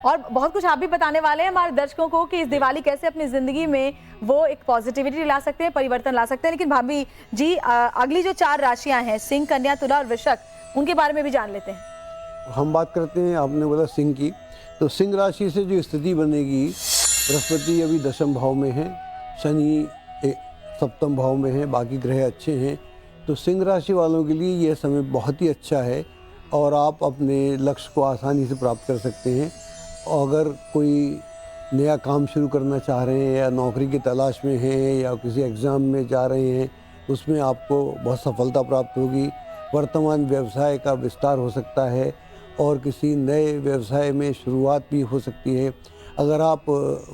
और बहुत कुछ आप भी बताने वाले हैं हमारे दर्शकों को कि इस दिवाली कैसे अपनी जिंदगी में वो एक पॉजिटिविटी ला सकते हैं, परिवर्तन ला सकते हैं। लेकिन भाभी जी, अगली जो 4 राशियां हैं, सिंह, कन्या, तुला और वृश्चिक, उनके बारे में भी जान लेते हैं। हम बात करते हैं, आपने बोला सिंह की, तो सिंह राशि से जो स्थिति बनेगी, बृहस्पति अभी 10वें भाव में है, शनि 7वें भाव में है, बाकी ग्रह अच्छे हैं। तो सिंह राशि वालों के लिए यह समय बहुत ही अच्छा है और आप अपने लक्ष्य को आसानी से प्राप्त कर सकते हैं। अगर कोई नया काम शुरू करना चाह रहे हैं या नौकरी की तलाश में हैं या किसी एग्ज़ाम में जा रहे हैं, उसमें आपको बहुत सफलता प्राप्त होगी। वर्तमान व्यवसाय का विस्तार हो सकता है और किसी नए व्यवसाय में शुरुआत भी हो सकती है। अगर आप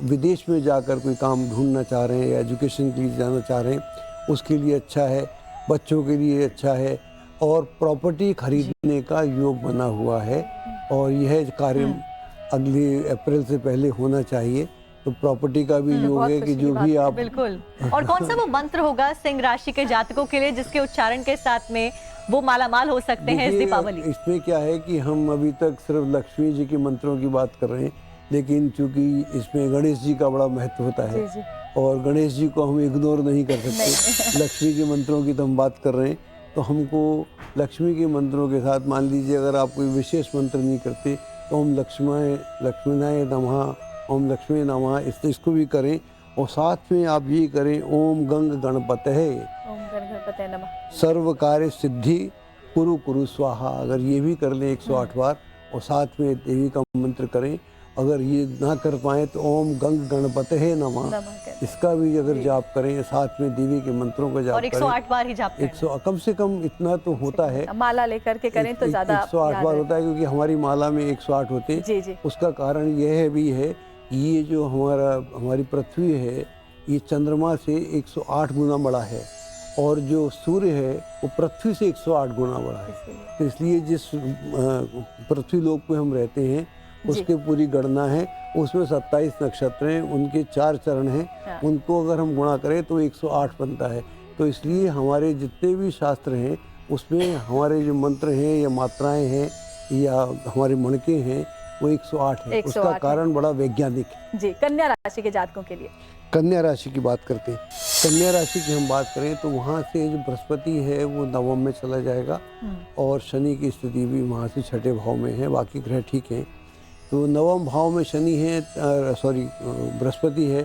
विदेश में जाकर कोई काम ढूंढना चाह रहे हैं या एजुकेशन के लिए जाना चाह रहे हैं, उसके लिए अच्छा है। बच्चों के लिए अच्छा है और प्रॉपर्टी खरीदने का योग बना हुआ है और यह कार्य अगले अप्रैल से पहले होना चाहिए। तो प्रॉपर्टी का भी योग है कि जो भी आप बिल्कुल। और कौन सा वो मंत्र होगा सिंह राशि के जातकों के लिए जिसके उच्चारण के साथ में वो मालामाल हो सकते हैं इस दीपावली? इसमें क्या है कि हम अभी तक सिर्फ लक्ष्मी जी के मंत्रों की बात कर रहे हैं, लेकिन चूंकि इसमें गणेश जी का बड़ा महत्व होता है और गणेश जी को हम इग्नोर नहीं कर सकते। लक्ष्मी के मंत्रों की तो हम बात कर रहे हैं, तो हमको लक्ष्मी के मंत्रों के साथ, मान लीजिए अगर आप कोई विशेष मंत्र नहीं करते तो हम लक्ष्मीनाय नमः, ओम लक्ष्मी नमः, इसको भी करें और साथ में आप ये करें ओम गंग गणपतये नमः, सर्व कार्य सिद्धि कुरु कुरु स्वाहा। अगर ये भी कर लें 108 बार और साथ में देवी का मंत्र करें। अगर ये ना कर पाए तो ओम गंग गणपतये नमः, इसका भी अगर जाप करें, साथ में देवी के मंत्रों का जाप और 108 बार ही जाप करें। 100 कम से कम इतना तो होता है। माला लेकर के करें तो ज्यादा 108 बार होता है, क्योंकि हमारी माला में 108 होते हैं। जी जी। उसका कारण यह भी है कि ये जो हमारी पृथ्वी है, ये चंद्रमा से 108 गुना बड़ा है और जो सूर्य है वो पृथ्वी से 108 गुना बड़ा है। तो इसलिए जिस पृथ्वी लोक पे हम रहते हैं उसके पूरी गणना है, उसमें 27 नक्षत्र हैं, उनके 4 चरण हैं, उनको अगर हम गुणा करें तो 108 बनता है। तो इसलिए हमारे जितने भी शास्त्र हैं उसमें हमारे जो मंत्र हैं या मात्राएं हैं या हमारे मणके हैं वो 108 है। उसका कारण बड़ा वैज्ञानिक है। जी। कन्या राशि के जातकों के लिए, कन्या राशि की बात करते हैं। कन्या राशि की हम बात करें तो वहाँ से जो बृहस्पति है वो 9वें में चला जाएगा और शनि की स्थिति भी वहाँ से 6ठे भाव में है, बाकी ग्रह ठीक हैं। तो 9वें भाव में शनि है, बृहस्पति है,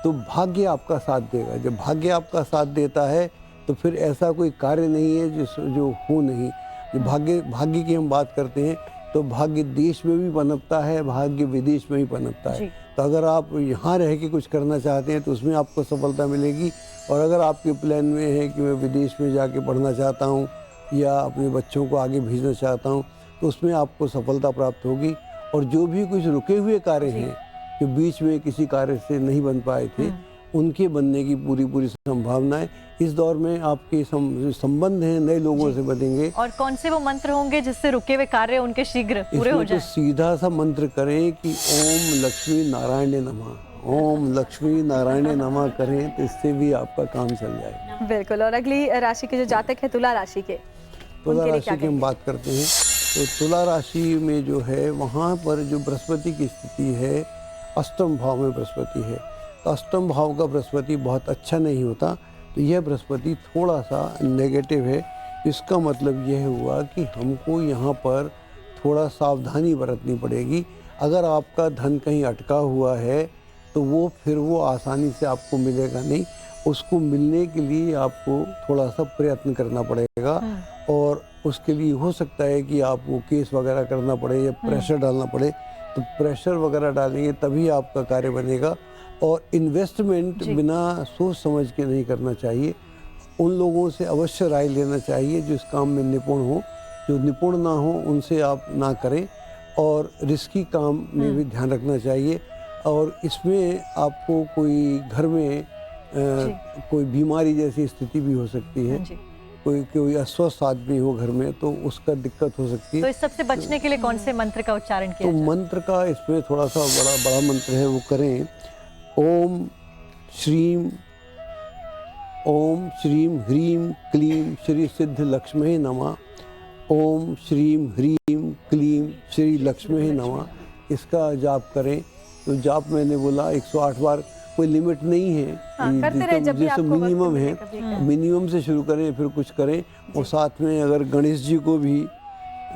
तो भाग्य आपका साथ देगा। जब भाग्य आपका साथ देता है तो फिर ऐसा कोई कार्य नहीं है जो हो नहीं। जो भाग्य की हम बात करते हैं तो भाग्य देश में भी पनपता है, भाग्य विदेश में भी पनपता है। तो अगर आप यहाँ रह के कुछ करना चाहते हैं तो उसमें आपको सफलता मिलेगी। और अगर आपके प्लान में है कि मैं विदेश में जाके पढ़ना चाहता हूँ या अपने बच्चों को आगे भेजना चाहता हूँ तो उसमें आपको सफलता प्राप्त होगी। और जो भी कुछ रुके हुए कार्य हैं जो बीच में किसी कार्य से नहीं बन पाए थे, उनके बनने की पूरी संभावनाएं इस दौर में आपके संबंध हैं नए लोगों से बनेंगे। और कौन से वो मंत्र होंगे जिससे रुके हुए कार्य उनके शीघ्र पूरे हो जाएं? तो सीधा सा मंत्र करें कि ओम लक्ष्मी नारायण नमः, ओम लक्ष्मी नारायण नमः करें तो इससे भी आपका काम चल जाएगा। बिल्कुल। और अगली राशि के जो जातक है तुला राशि के, तुला राशि की हम बात करते हैं तो तुला राशि में जो है वहाँ पर जो बृहस्पति की स्थिति है, 8वें भाव में बृहस्पति है। तो 8वें भाव का बृहस्पति बहुत अच्छा नहीं होता, तो यह बृहस्पति थोड़ा सा नेगेटिव है। इसका मतलब यह हुआ कि हमको यहाँ पर थोड़ा सावधानी बरतनी पड़ेगी। अगर आपका धन कहीं अटका हुआ है तो वो आसानी से आपको मिलेगा नहीं। उसको मिलने के लिए आपको थोड़ा सा प्रयत्न करना पड़ेगा और उसके लिए हो सकता है कि आपको केस वगैरह करना पड़े या प्रेशर डालना पड़े। तो प्रेशर वगैरह डालेंगे तभी आपका कार्य बनेगा। और इन्वेस्टमेंट बिना सोच समझ के नहीं करना चाहिए। उन लोगों से अवश्य राय लेना चाहिए जो इस काम में निपुण हो। जो निपुण ना हो उनसे आप ना करें और रिस्की काम में भी ध्यान रखना चाहिए। और इसमें आपको कोई घर में कोई बीमारी जैसी स्थिति भी हो सकती है, कोई अस्वस्थ आदमी हो घर में तो उसका दिक्कत हो सकती है। तो इस सब से बचने के लिए कौन से मंत्र का उच्चारण किया जाए? तो मंत्र का इसमें थोड़ा सा बड़ा मंत्र है, वो करें ओम श्रीम ह्रीम क्लीम श्री सिद्ध लक्ष्मी नमः, ओम श्रीम ह्रीम क्लीम श्री लक्ष्मी नमः। इसका जाप करें। तो जाप मैंने बोला 108 बार, कोई लिमिट नहीं है। हाँ, करते रहे जब भी जैसे आपको वक्त मिनिमम मिले, है, कभी कभी। मिनिमम से शुरू करें फिर कुछ करें, और साथ में अगर गणेश जी को भी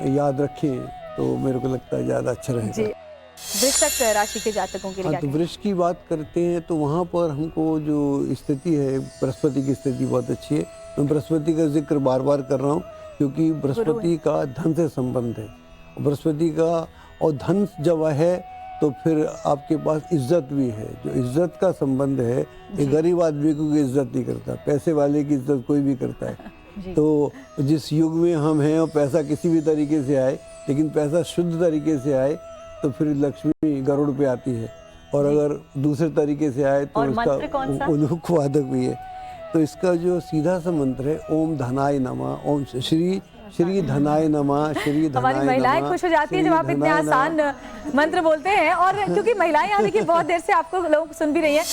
याद रखें तो मेरे को लगता है ज़्यादा अच्छा जी, रहेगा। वृश्चिक राशि के जातकों के लिए हाँ, तो क्या वृक्ष की बात करते हैं तो वहाँ पर हमको जो स्थिति है, बृहस्पति की स्थिति बहुत अच्छी है। मैं बृहस्पति का जिक्र बार बार कर रहा हूँ क्योंकि बृहस्पति का धन से संबंध है। बृहस्पति का और धन जब है तो फिर आपके पास इज्जत भी है। जो इज्जत का संबंध है, ये गरीब आदमी को इज्जत नहीं करता, पैसे वाले की इज्जत कोई भी करता है। तो जिस युग में हम हैं और पैसा किसी भी तरीके से आए, लेकिन पैसा शुद्ध तरीके से आए तो फिर लक्ष्मी गरुड़ पे आती है, और अगर दूसरे तरीके से आए तो और मंत्र कौन सा? उसका उलूक वादक भी है। तो इसका जो सीधा सा मंत्र है ओम धनाय नमः, ओम श्री धनाय नमः, श्री धनाय हमारी महिलाएं नमः, खुश हो जाती है श्री जब आप इतने धनाय नमः। आसान मंत्र बोलते हैं। और क्योंकि महिलाएं यहाँ देखिए बहुत देर से आपको लोग सुन भी रही हैं,